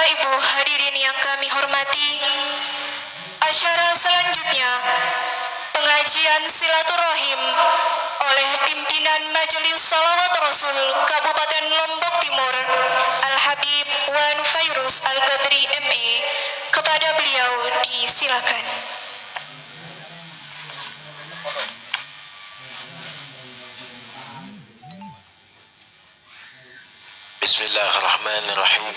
Ibu hadirin yang kami hormati, acara selanjutnya pengajian silaturahim oleh pimpinan Majelis Shalawat Rasul Kabupaten Lombok Timur Al-Habib Wan Fairuz Al-Qadri ME. Kepada beliau disilakan. Bismillahirrahmanirrahim.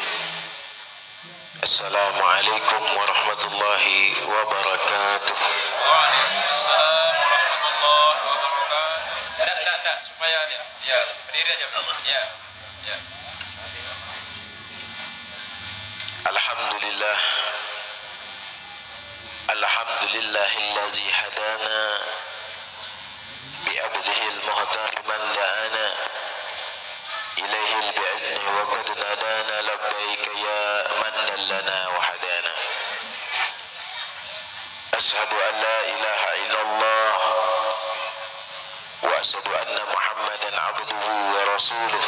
Assalamualaikum warahmatullahi wabarakatuh. Waalaikumsalam warahmatullahi wabarakatuh. Tak, supaya dia. Ya, berdiri aja. Ya. Ya. Alhamdulillah. Alhamdulillahillazi hadana bi'abdihi al-muhtar man da'ana ilaihi bi'izni wa qad nadana labbaik ya man dallana wa hadana. Ashhadu an la ilaha illallah wa ashhadu anna Muhammadan abduhu wa rasuluh.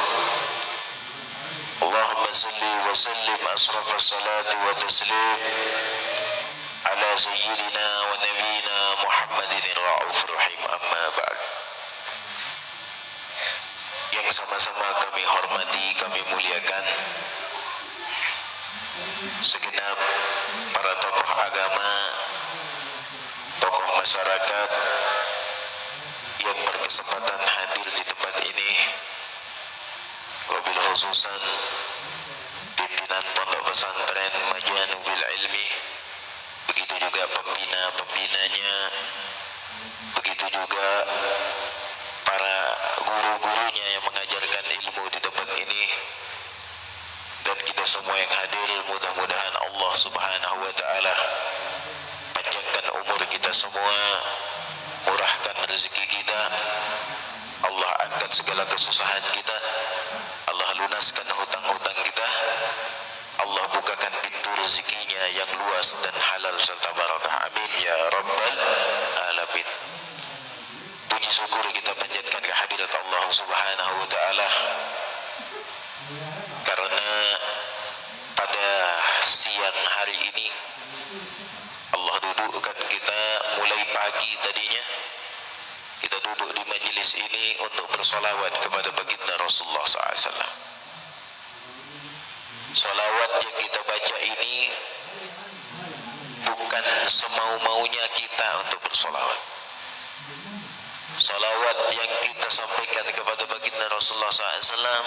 Allahumma salli wa sallim asrafa salati wa taslim ala sayyidina wa nabiyina Muhammadin ar-ra'ufur rahim, amma ba'd. Yang sama-sama kami hormati, kami muliakan segenap para tokoh agama, tokoh masyarakat yang berkesempatan hadir di tempat ini, wabil khususan pimpinan pondok pesantren Majanubil Ilmi, begitu juga pembina-pembinanya, begitu juga para guru-gurunya yang mengajarkan ilmu di tempat ini, dan kita semua yang hadir. Mudah-mudahan Allah Subhanahu wa ta'ala panjangkan umur kita semua, murahkan rezeki kita, Allah angkat segala kesusahan kita, Allah lunaskan hutang-hutang kita, Allah bukakan pintu rezekinya yang luas dan halal serta barakah. Amin ya rabbal alamin. Puji syukur kita panjatkan kehadirat Allah Subhanahu wa ta'ala, karena pada siang hari ini Allah dudukkan kita mulai pagi. Tadinya kita duduk di majelis ini untuk bersolawat kepada baginda Rasulullah SAW. Solawat yang kita baca ini bukan semau-maunya kita untuk bersolawat. Salawat yang kita sampaikan kepada baginda Rasulullah SAW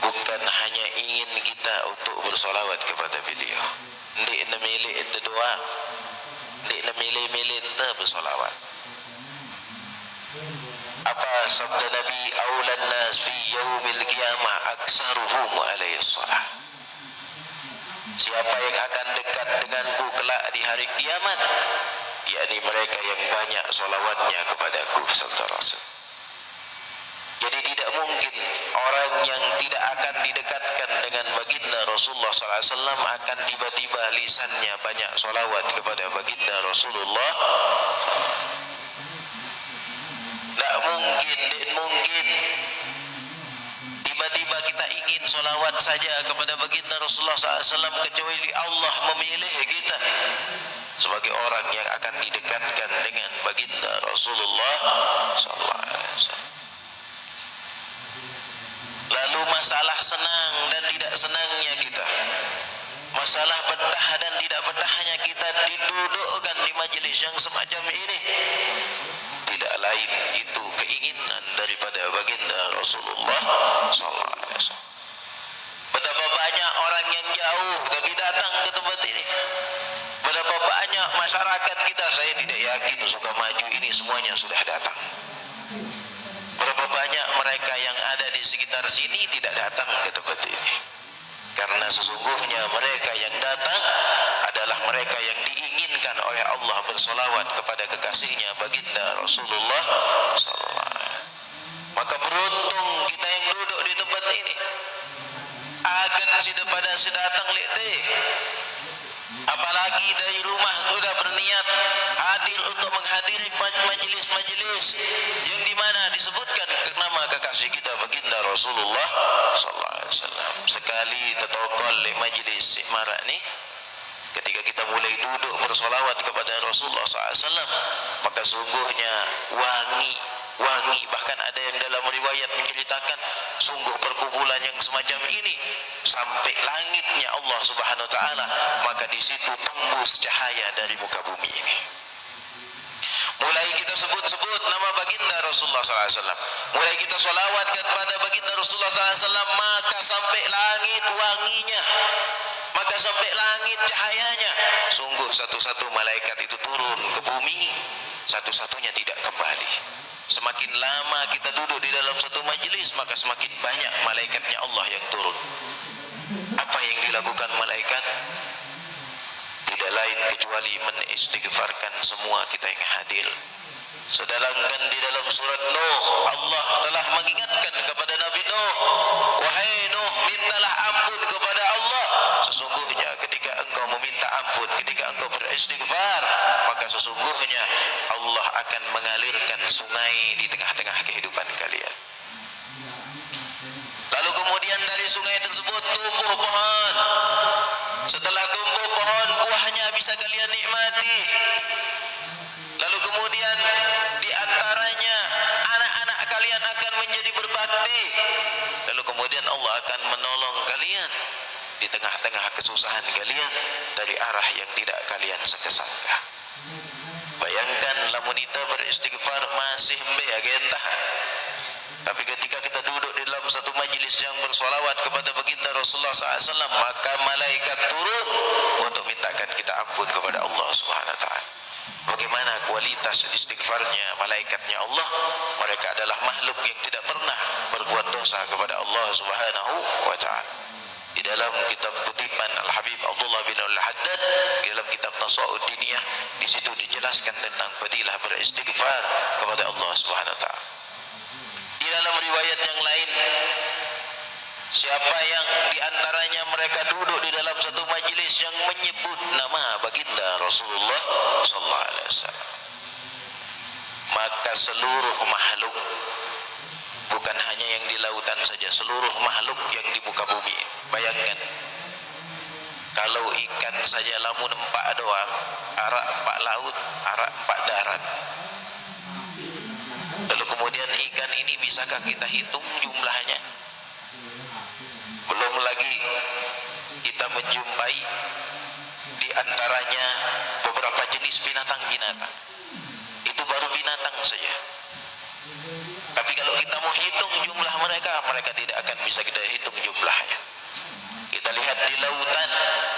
bukan hanya ingin kita untuk bersolawat kepada beliau. Ndik namilih itu doa, ndik namilih-milih itu bersolawat. Apa sabda Nabi, aulan nas fi yaumil qiyamah aksaruhum alaihi salah. Siapa yang akan dekat denganku kelak di hari kiamat, yakni mereka yang banyak solawatnya kepadaku, sabda Rasul. Jadi tidak mungkin orang yang tidak akan didekatkan dengan baginda Rasulullah SAW akan tiba-tiba lisannya banyak solawat kepada baginda Rasulullah. Tak mungkin tiba-tiba kita ingin solawat saja kepada baginda Rasulullah SAW, kecuali Allah memilih kita sebagai orang yang akan didekatkan dengan baginda Rasulullah SAW. Lalu masalah senang dan tidak senangnya kita, masalah betah dan tidak betahnya kita didudukkan di majelis yang semacam ini, tidak lain itu keinginan daripada baginda Rasulullah SAW. Betapa banyak orang yang jauh tapi datang ke tempat ini. Betapa banyak masyarakat kita, saya tidak yakin suka maju ini semuanya sudah datang. Berapa banyak mereka yang ada di sekitar sini tidak datang ke tempat ini, karena sesungguhnya mereka yang datang adalah mereka yang diinginkan oleh Allah bersolawat kepada kekasihnya baginda Rasulullah SAW. Maka beruntung kita yang duduk di tempat ini. Agan sida pada datang lete, apalagi dari rumah sudah berniat hadir untuk menghadiri majelis-majelis yang dimana disebutkan nama kekasih kita baginda Rasulullah SAW. Wasallam. Sekali tertokol di majlis marak ni, ketika kita mulai duduk bersolawat kepada Rasulullah SAW, maka sungguhnya wangi, bahkan ada yang dalam riwayat menceritakan sungguh perkumpulan yang semacam ini sampai langitnya Allah Subhanahu Wa Taala, maka di situ tembus cahaya dari muka bumi ini. Mulai kita sebut-sebut nama baginda Rasulullah SAW, mulai kita solawat kepada baginda Rasulullah SAW, maka sampai langit wanginya, maka sampai langit cahayanya. Sungguh satu-satu malaikat itu turun ke bumi, satu-satunya tidak kembali. Semakin lama kita duduk di dalam satu majlis, maka semakin banyak malaikatnya Allah yang turun. Apa yang dilakukan malaikat? Tidak lain kecuali mengistighfarkan semua kita yang hadir. Sedangkan di dalam surat Nuh, Allah telah mengingatkan kepada Nabi Nuh, wahai Nuh, mintalah ampun kepada Allah. Sesungguhnya ketika engkau meminta ampun, ketika engkau beristighfar, maka sesungguhnya Allah akan mengalirkan sungai di tengah-tengah kehidupan kalian. Lalu kemudian dari sungai tersebut tumbuh pohon. Setelah tumbuh pohon, buahnya bisa kalian nikmati. Lalu kemudian di antaranya anak-anak kalian akan menjadi berbakti. Lalu kemudian Allah akan menolong kalian di tengah-tengah kesusahan kalian dari arah yang tidak kalian sangka-sangka. Bayangkan lamun kita beristighfar masih agenda. Tapi ketika kita duduk di dalam satu majlis yang bersolawat kepada baginda Rasulullah SAW, maka malaikat turun untuk mintakan kita ampun kepada Allah Subhanahu Wa Taala. Bagaimana kualitas istighfarnya malaikatnya Allah? Mereka adalah makhluk yang tidak pernah berbuat dosa kepada Allah Subhanahu Wa Taala. Di dalam kitab kutipan Al-Habib Abdullah bin Al-Haddad, di dalam kitab Nasa'ud Diniyah, di situ dijelaskan tentang fadilah beristighfar kepada Allah Subhanahu Wa Taala. Di dalam riwayat yang lain, siapa yang diantaranya mereka duduk di dalam satu majlis yang menyebut nama baginda Rasulullah Sallallahu Alaihi Wasallam, maka seluruh makhluk, bukan hanya yang di lautan saja, seluruh makhluk yang di muka bumi. Bayangkan, kalau ikan saja lamun empat doang, arak empat laut, arak empat darat. Lalu kemudian ikan ini bisakah kita hitung jumlahnya? Belum lagi kita menjumpai di antaranya beberapa jenis binatang-binatang. Itu baru binatang saja. Tapi kalau kita mau hitung jumlah mereka, mereka tidak akan bisa kita hitung jumlahnya. Kita lihat di lautan,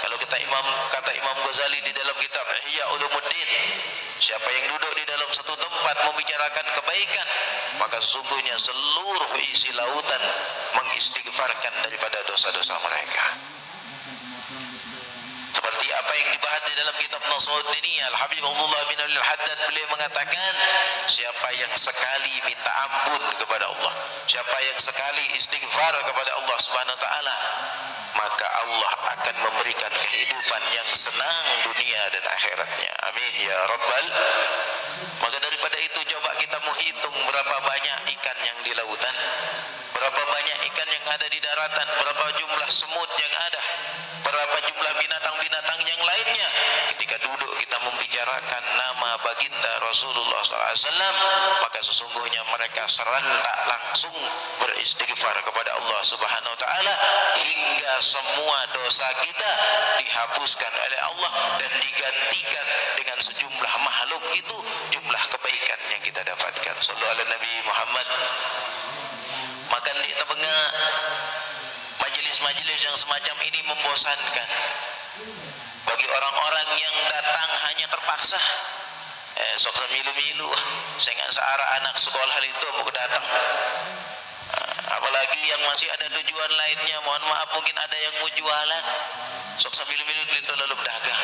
kalau kata Imam Ghazali di dalam kitab Ihya Ulumuddin, siapa yang duduk di dalam satu tempat membicarakan kebaikan, maka sesungguhnya seluruh isi lautan mengistighfarkan daripada dosa-dosa mereka. Seperti apa yang dibahas di dalam kitab Nasa'ud Diniyah, Al-Habib Abdullah bin Al-Haddad, beliau mengatakan, siapa yang sekali minta ampun kepada Allah, siapa yang sekali istighfar kepada Allah Subhanahu Wa Taala, maka Allah akan memberikan kehidupan yang senang dunia dan akhiratnya. Amin ya Rabbal. Maka daripada itu, coba kita menghitung berapa banyak ikan yang di lautan, berapa banyak ikan yang ada di daratan, berapa jumlah semut yang ada, berapa jumlah binatang-binatang yang lainnya. Ketika duduk kita membicarakan nama baginda Rasulullah SAW, maka sesungguhnya mereka serentak langsung beristighfar kepada Allah Subhanahu Wa Taala, hingga semua dosa kita dihapuskan oleh Allah dan digantikan dengan sejumlah makhluk itu jumlah kebaikan yang kita dapatkan. Sallallahu alaihi Nabi Muhammad. Maka di tengah majlis-majlis yang semacam ini membosankan bagi orang-orang yang datang hanya terpaksa. Sok semilu-milu, saya nggak searah anak sekolah itu mau datang. Apalagi yang masih ada tujuan lainnya, mohon maaf mungkin ada yang mau jualan, sok semilu-milu itu lalu berdagang.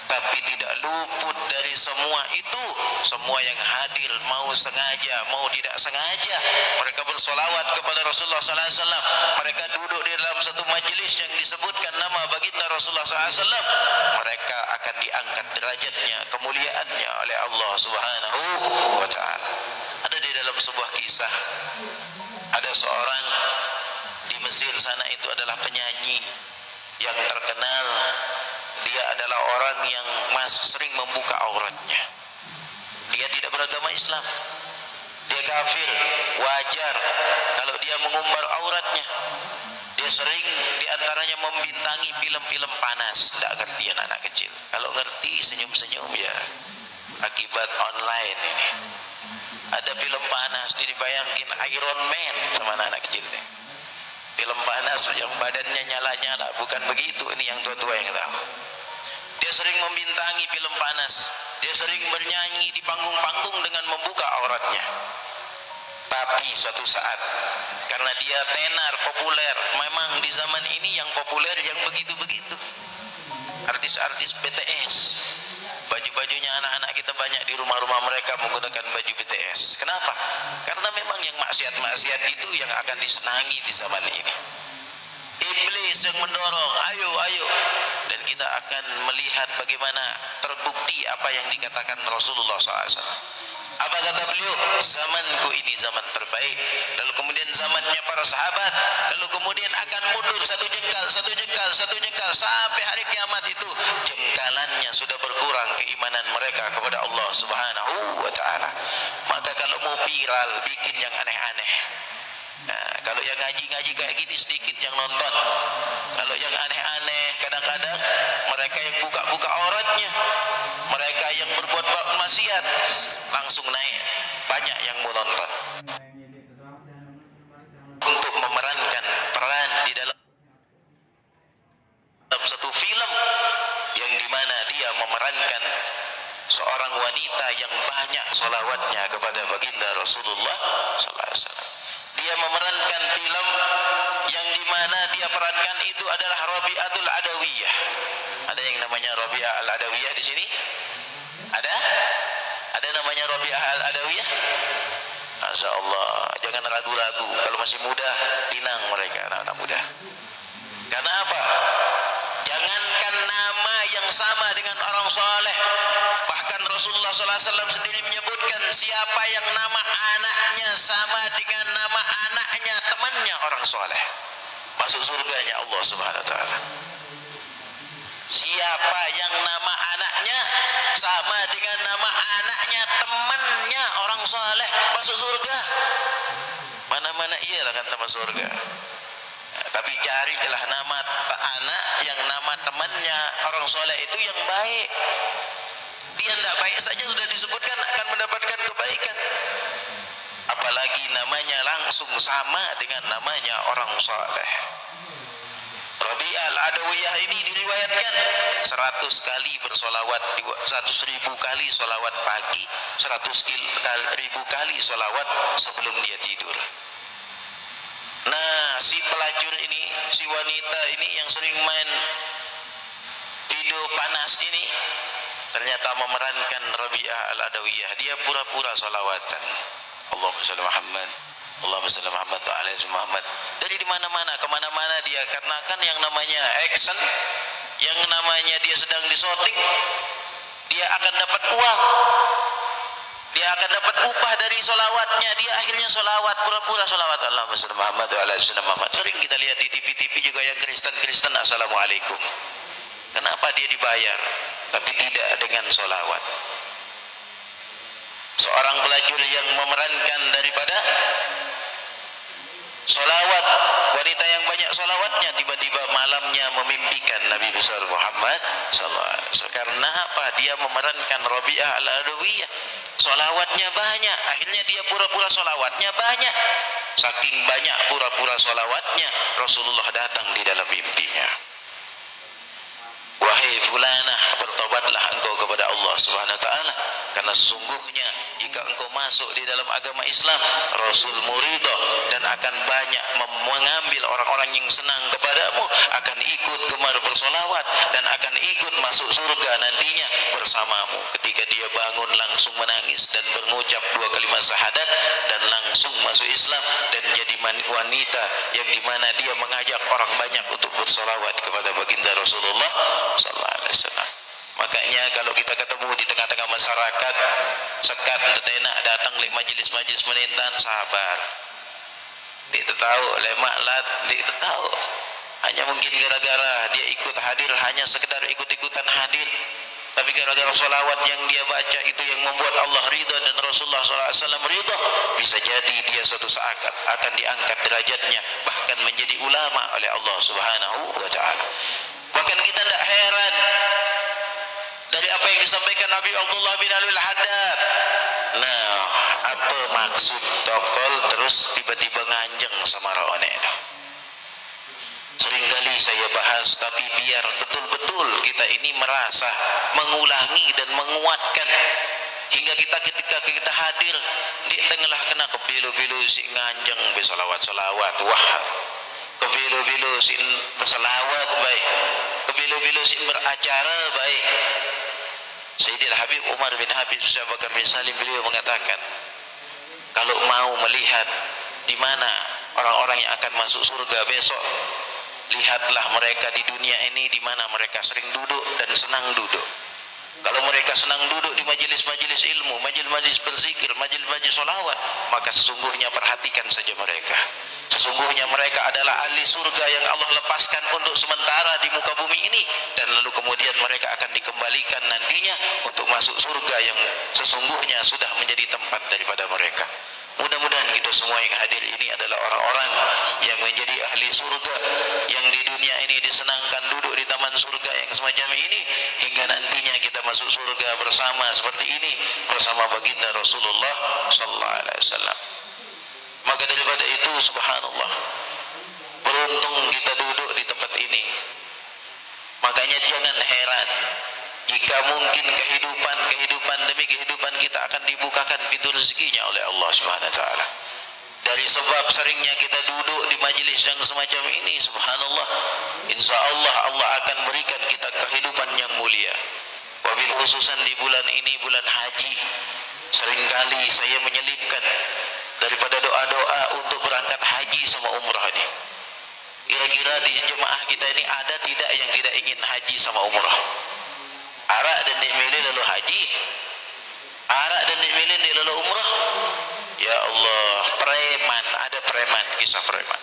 Tapi tidak luput dari semua itu, semua yang hadir mau sengaja mau tidak sengaja, mereka bersolawat kepada Rasulullah SAW, mereka duduk di dalam satu majlis yang disebutkan nama baginda Rasulullah SAW, mereka akan diangkat derajatnya, kemuliaannya oleh Allah Subhanahu Wa Taala. Ada di dalam sebuah kisah, ada seorang di Mesir sana itu adalah penyanyi yang terkenal. Dia adalah orang yang sering membuka auratnya. Dia tidak beragama Islam, dia kafir. Wajar kalau dia mengumbar auratnya. Dia sering diantaranya membintangi film-film panas. Tidak ngerti anak-anak kecil. Kalau ngerti senyum-senyum ya, akibat online ini. Ada film panas ini, dibayangin Iron Man sama anak-anak kecil nih. Film panas yang badannya nyala-nyala, bukan begitu. Ini yang tua-tua yang tahu. Dia sering membintangi film panas. Dia sering bernyanyi di panggung-panggung dengan membuka auratnya. Tapi suatu saat, karena dia tenar, populer, memang di zaman ini yang populer yang begitu-begitu. Artis-artis BTS, baju-bajunya anak-anak kita banyak di rumah-rumah mereka menggunakan baju BTS. Kenapa? Karena memang yang maksiat-maksiat itu yang akan disenangi di zaman ini. Iblis yang mendorong, ayo, ayo. Dan kita akan melihat bagaimana terbukti apa yang dikatakan Rasulullah SAW. Apa kata beliau? Zamanku ini zaman terbaik. Lalu kemudian zamannya para sahabat. Lalu kemudian akan mundur satu jengkal, satu jengkal, satu jengkal, sampai hari kiamat itu jengkalannya sudah berkurang keimanan mereka kepada Allah Subhanahu wa ta'ala. Maka kalau mau viral, bikin yang aneh-aneh. Nah, kalau yang ngaji-ngaji kayak gini sedikit yang nonton. Kalau yang aneh-aneh, kadang-kadang mereka yang buka-buka auratnya, mereka yang berbuat maksiat, langsung naik, banyak yang mau nonton. Untuk memerankan peran di dalam satu film yang dimana dia memerankan seorang wanita yang banyak solawatnya kepada baginda Rasulullah sallallahu alaihi wasallam. Dia memerankan film yang dimana dia perankan itu adalah Rabi'atul Adawiyah. Ada yang namanya Rabi'ah Al-Adawiyah di sini? Ada? Ada namanya Rabi'ah Al-Adawiyah? Masya Allah, jangan ragu-ragu. Kalau masih muda, pinang mereka, anak-anak muda. Karena apa? Jangankan nama yang sama dengan orang soleh, bahkan Rasulullah SAW sendiri menyebutkan siapa yang nama anaknya sama dengan nama anaknya temannya orang soleh, masuk surganya Allah Subhanahu Wa Taala. Siapa yang nama anaknya sama dengan nama anaknya temannya orang soleh, masuk surga. Mana-mana iyalah kan masuk surga. Tapi carilah nama anak yang nama temannya orang soleh itu yang baik. Dia tidak baik saja sudah disebutkan akan mendapatkan kebaikan, apalagi namanya langsung sama dengan namanya orang soleh. Rabi'ah Al-Adawiyah ini diriwayatkan 100 kali bersolawat, 100.000 kali solawat pagi, 100.000 kali solawat sebelum dia tidur. Nah, si pelacur ini, si wanita ini yang sering main video panas ini, ternyata memerankan Rabi'ah Al-Adawiyah. Dia pura-pura salawatan. Allahumma shalli Muhammad, Allahumma shalli Muhammad wa ala ali Muhammad. Dari di mana-mana, kemana-mana dia, karena kan yang namanya action, yang namanya dia sedang disoting, dia akan dapat uang. Dia akan dapat upah dari solawatnya. Dia akhirnya solawat, pura-pura solawat. Allahumma shalli Muhammad wa ala ali Muhammad. Sering kita lihat di TV-TV juga yang Kristen-Kristen, assalamualaikum. Kenapa dia dibayar tapi tidak dengan solawat? Seorang pelacur yang memerankan daripada solawat, wanita yang banyak solawatnya, tiba-tiba malamnya memimpikan Nabi besar Muhammad sallallahu alaihi wasallam. Karena apa? Dia memerankan Rabi'ah Al-Adawiyah. Solawatnya banyak, akhirnya dia pura-pura solawatnya banyak. Saking banyak pura-pura solawatnya, Rasulullah datang di dalam mimpinya. Wahai fulanah, bertobatlah engkau kepada Allah Subhanahu wa taala, karena sesungguhnya jika engkau masuk di dalam agama Islam, Rasul muridho dan akan banyak mengambil orang-orang yang senang kepadamu, akan ikut gemar bersolawat dan akan ikut masuk surga nantinya bersamamu. Ketika dia bangun langsung menangis dan mengucap 2 kalimat syahadat dan langsung masuk Islam dan jadi wanita yang dimana dia mengajak orang banyak untuk bersolawat kepada baginda Rasulullah sallallahu alaihi wasallam. Makanya kalau kita ketemu di tengah-tengah masyarakat, sekat enak datang di majelis-majelis menintan, sabar. Tidak tahu lemak lat, tidak tahu. Hanya mungkin gara-gara dia ikut hadir, hanya sekedar ikut-ikutan hadir. Tapi gara-gara solawat yang dia baca itu yang membuat Allah ridha dan Rasulullah SAW ridha. Bisa jadi dia suatu saat akan diangkat derajatnya, bahkan menjadi ulama oleh Allah Subhanahu wa Ta'ala. Bahkan kita tidak heran dari apa yang disampaikan Nabi Abdullah bin Alul Haddad. Nah, apa maksud tokol terus tiba-tiba nganjeng sama Rawane? Seringkali saya bahas, tapi biar betul-betul kita ini merasa mengulangi dan menguatkan, hingga kita ketika kita hadir di tengah kena kebilu-bilu si nganjeng bersolawat-solawat, wah kebilu-bilu si bersolawat baik, kebilu-bilu si beracara baik. Sayyidil Habib Umar bin Habib Syekh Bakar bin Salim, beliau mengatakan, kalau mau melihat di mana orang-orang yang akan masuk surga besok, lihatlah mereka di dunia ini di mana mereka sering duduk dan senang duduk. Kalau mereka senang duduk di majelis-majelis ilmu, majelis-majelis berzikir, majelis-majelis solawat, maka sesungguhnya perhatikan saja mereka. Sesungguhnya mereka adalah ahli surga yang Allah lepaskan untuk sementara di muka bumi ini, dan lalu kemudian mereka akan dikembalikan nantinya untuk masuk surga yang sesungguhnya sudah menjadi tempat daripada mereka. Mudah-mudahan kita semua yang hadir ini adalah orang-orang yang menjadi ahli surga, yang di dunia ini disenangkan duduk di taman surga yang semacam ini, hingga nantinya kita masuk surga bersama seperti ini, bersama baginda Rasulullah sallallahu alaihi wasallam. Maka daripada itu, subhanallah, beruntung kita duduk di tempat ini. Makanya jangan heran jika mungkin kehidupan demi kehidupan kita akan dibukakan pintu rezekinya oleh Allah Subhanahu wa taala. Dari sebab seringnya kita duduk di majelis yang semacam ini, subhanallah, insya Allah Allah akan berikan kita kehidupan yang mulia. Wabil khususan di bulan ini, bulan haji, seringkali saya menyelipkan daripada doa-doa untuk berangkat haji sama umrah ini. Kira-kira di jemaah kita ini ada tidak yang tidak ingin haji sama umrah? Arak dan dimilih lalu haji, arak dan dimilih lalu umrah. Ya Allah, preman, ada preman, kisah preman.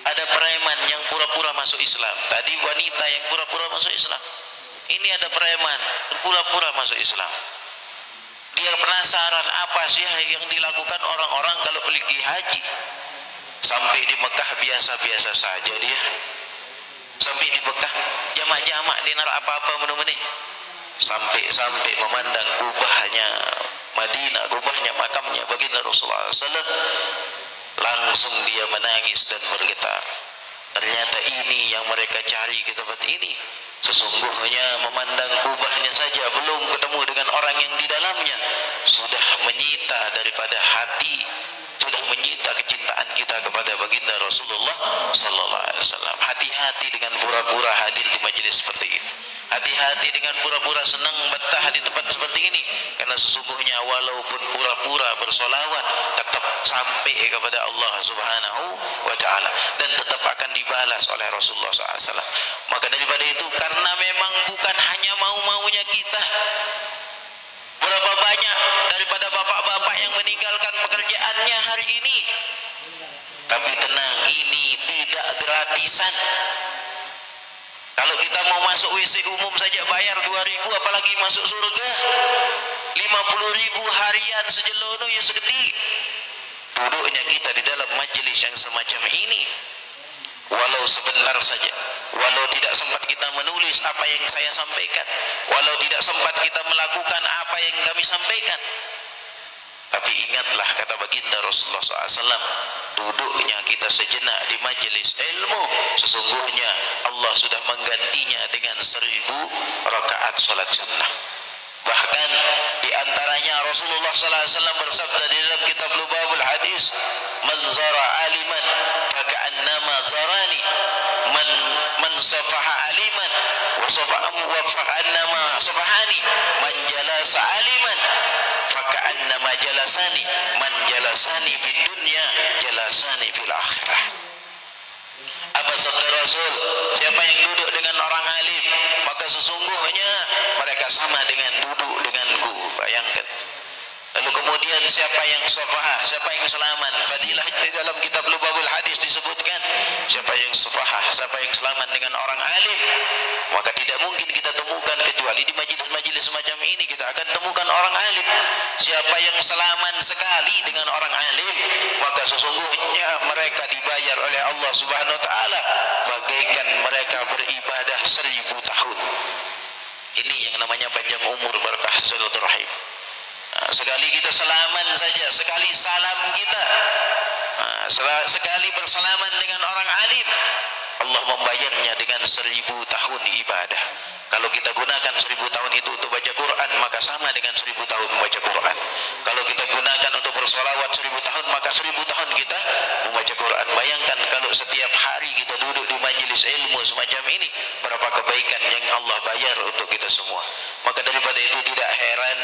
Ada preman yang pura-pura masuk Islam. Tadi wanita yang pura-pura masuk Islam. Ini ada preman pura-pura masuk Islam. Dia penasaran apa sih yang dilakukan orang-orang kalau pergi haji. Sampai di Mekah biasa-biasa saja dia. Sampai di Mekah jamak-jamak dia narak apa-apa menu-menu. Sampai memandang kubahnya Madinah, kubahnya makamnya baginda Rasulullah SAW, langsung dia menangis dan bergetar. Ternyata ini yang mereka cari ke tempat ini. Sesungguhnya memandang kubahnya saja belum ketemu dengan orang yang di dalamnya, sudah menyita daripada hati, sudah menyita kecintaan kita kepada baginda Rasulullah sallallahu alaihi wasallam. Hati-hati dengan pura-pura hadir di majelis seperti ini. Hati-hati dengan pura-pura senang betah di tempat seperti ini, karena sesungguhnya walaupun pura-pura bersolawat tetap sampai kepada Allah Subhanahu wa taala dan tetap akan dibalas oleh Rasulullah SAW. Maka daripada itu, karena memang bukan hanya mau-maunya kita, berapa banyak daripada bapak-bapak yang meninggalkan pekerjaannya hari ini. Tapi tenang, ini tidak gratisan. Kalau kita mau masuk WC umum saja bayar 2.000, apalagi masuk surga 50.000 harian sejelono ya segede. Duduknya kita di dalam majelis yang semacam ini, walau sebentar saja, walau tidak sempat kita menulis apa yang saya sampaikan, walau tidak sempat kita melakukan apa yang kami sampaikan, tapi ingatlah kata baginda Rasulullah SAW, duduknya kita sejenak di majelis ilmu, sesungguhnya Allah sudah menggantinya dengan 1000 rakaat salat sunnah. Bahkan di antaranya Rasulullah SAW bersabda di dalam kitab Lubabul Hadis, man zara aliman faka'annama zarani, man safaha aliman wa faka'annama safahani, man jalasa aliman faka'annama jalasani, man jalasani fid dunya jalasani fil akhirah. Apa sabda Rasul? Siapa yang duduk dengan orang alim, maka sesungguhnya mereka sama dengan duduk denganku. Bayangkan. Lalu kemudian Kemudian siapa yang safahah, siapa yang selamat. Fadilah di dalam kitab Lubabul Hadis disebutkan siapa yang safahah, siapa yang selamat dengan orang alim, maka tidak mungkin kita temukan kecuali di majelis-majelis semacam ini kita akan temukan orang alim. Siapa yang selamat sekali dengan orang alim, maka sesungguhnya mereka dibayar oleh Allah Subhanahu wa taala bagaikan mereka beribadah 1000 tahun. Ini yang namanya panjang umur, barakah silaturahim. Sekali kita salaman saja, sekali salam kita, sekali bersalaman dengan orang alim, Allah membayarnya dengan 1000 tahun ibadah. Kalau kita gunakan 1000 tahun itu untuk baca Quran, maka sama dengan 1000 tahun membaca Quran. Kalau kita gunakan untuk bersolawat 1000 tahun, maka 1000 tahun kita membaca Quran. Bayangkan kalau setiap hari kita duduk di majelis ilmu semacam ini, berapa kebaikan yang Allah bayar untuk kita semua. Maka daripada itu tidak heran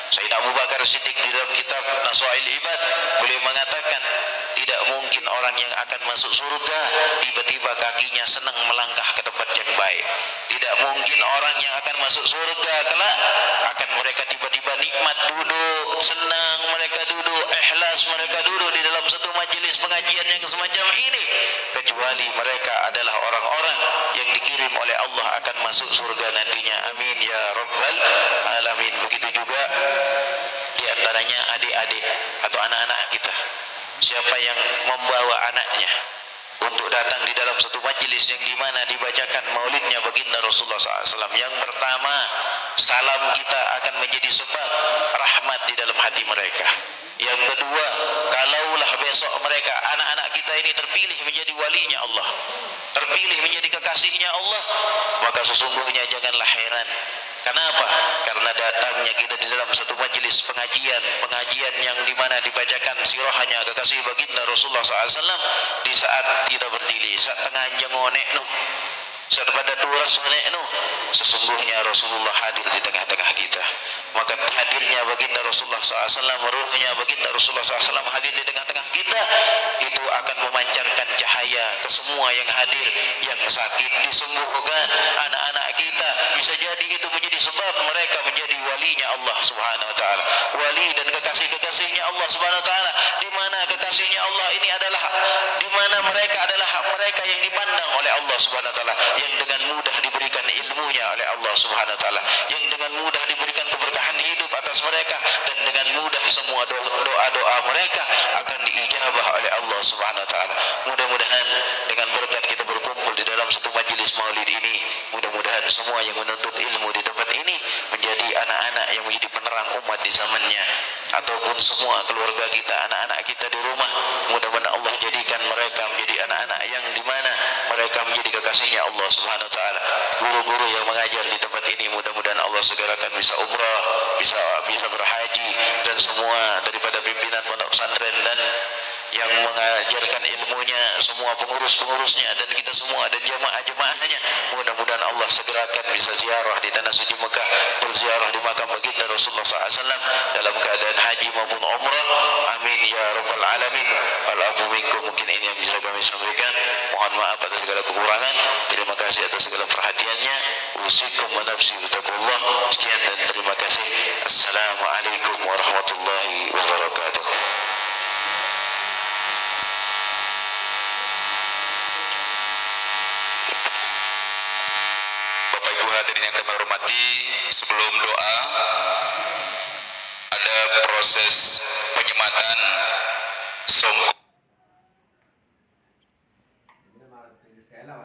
Sayyidina Abu Bakar Siddiq di dalam kitab Nasail Ibad beliau mengatakan tidak mungkin orang yang akan masuk surga tiba-tiba kakinya senang melangkah ke tempat yang baik. Tidak mungkin orang yang akan masuk surga kelak akan mereka tiba-tiba nikmat duduk, senang mereka duduk, ikhlas mereka duduk di dalam satu majelis pengajian yang semacam ini, kecuali mereka adalah orang-orang yang dikirim oleh Allah akan masuk surga nantinya. Amin ya rabbal alamin. Begitu juga di antaranya adik-adik atau anak-anak kita. Siapa yang membawa anaknya untuk datang di dalam satu majelis yang dimana dibacakan maulidnya baginda Rasulullah SAW, yang pertama, salam kita akan menjadi sebab rahmat di dalam hati mereka. Yang kedua, kalaulah besok mereka, anak-anak kita ini terpilih menjadi walinya Allah, terpilih menjadi kekasihnya Allah, maka sesungguhnya janganlah heran. Kenapa? Karena datangnya kita di dalam satu majelis pengajian yang dimana dibacakan sirahnya kekasih baginda Rasulullah SAW di saat kita berdiri, saat tengah jengonek nu, saat pada turas menek nu, sesungguhnya Rasulullah hadir di tengah-tengah kita. Maka hadirnya baginda Rasulullah SAW, ruhnya baginda Rasulullah SAW hadir di tengah-tengah kita, itu akan memancarkan cahaya ke semua yang hadir. Yang sakit disembuhkan, anak-anak kita bisa jadi itu menjadi sebab mereka menjadi walinya Allah Subhanahu wa taala, wali dan kekasih-kekasihnya Allah Subhanahu wa taala. Di mana kekasihnya Allah ini adalah di mana mereka adalah mereka yang dipandang oleh Allah Subhanahu wa taala, yang dengan mudah diberikan ilmunya oleh Allah Subhanahu wa taala, yang dengan mudah diberikan keberkahan hidup atas mereka, dan dengan mudah semua doa-doa mereka akan diijabah oleh Allah Subhanahu wa taala. Mudah-mudahan dengan berkat kita berkumpul di dalam satu majelis maulid ini, mudah-mudahan semua yang menuntut ilmu di tempat ini menjadi anak-anak yang menjadi penerang umat di zamannya, ataupun semua keluarga kita, anak-anak kita di rumah, mudah-mudahan Allah jadikan mereka menjadi anak-anak yang dimana mereka menjadi kekasihnya Allah Subhanahu wa taala. Guru-guru yang mengajar di tempat ini, mudah-mudahan Allah segerakan bisa umrah, bisa berhaji, dan semua daripada pimpinan pondok pesantren dan yang mengajarkan ilmunya, semua pengurus-pengurusnya, dan kita semua dan jemaah-jemaahnya, mudah-mudahan Allah segerakan bisa ziarah di tanah suci Mekah, berziarah di makam baginda Rasulullah SAW dalam keadaan haji maupun umrah. Amin ya rabbal alamin. Al-afu minkum, mungkin ini yang bisa kami sampaikan. Mohon maaf atas segala kekurangan. Terima kasih atas segala perhatiannya. Usikum wa nafsi bitaqullah. Sekian dan terima kasih. Assalamualaikum warahmatullahi wabarakatuh. Hadirin yang kami hormati, sebelum doa ada proses penyematan songkok